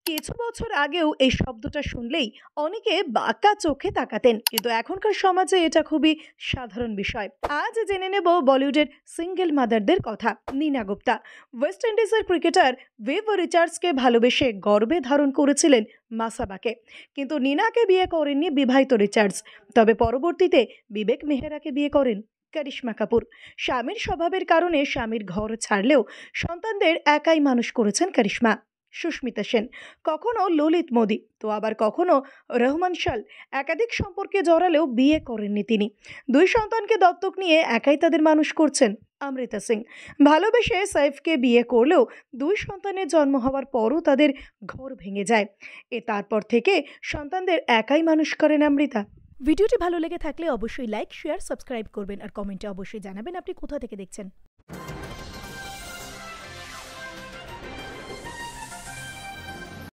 কিছু বছর আগেও এই শব্দটা শুনলেই অনেকে বাঁকা চোখে তাকাতেন, কিন্তু এখনকার সমাজে এটা খুবই সাধারণ বিষয়। আজ জেনে নেব বলিউডের সিঙ্গেল মাদারদের কথা। নীনা গুপ্তা ওয়েস্ট ইন্ডিজের ক্রিকেটার ভিভ রিচার্ডসকে ভালোবেসে গর্বে ধারণ করেছিলেন মাসাবাকে, কিন্তু নীনাকে বিয়ে করেননি বিবাহিত রিচার্ডস। তবে পরবর্তীতে বিবেক মেহরাকে বিয়ে করেন করিশ্মা কাপুর। স্বামীর স্বভাবের কারণে স্বামীর ঘর ছাড়লেও সন্তানদের একাই মানুষ করেছেন করিশ্মা। সুস্মিতা সেন কখনো ললিত মোদি, তো আবার কখনো রহমান শাল, একাধিক সম্পর্কে জড়ালেও বিয়ে করেননি তিনি। দুই সন্তানকে দত্তক নিয়ে একাই তাদের মানুষ করছেন। অমৃতা সিং ভালোবেসে সাইফকে বিয়ে করলেও দুই সন্তানের জন্ম হওয়ার পরও তাদের ঘর ভেঙে যায়। তারপর থেকে সন্তানদের একাই মানুষ করেন অমৃতা। ভিডিওটি ভালো লেগে থাকলে অবশ্যই লাইক, শেয়ার, সাবস্ক্রাইব করবেন আর কমেন্টে অবশ্যই জানাবেন আপনি কোথা থেকে দেখছেন।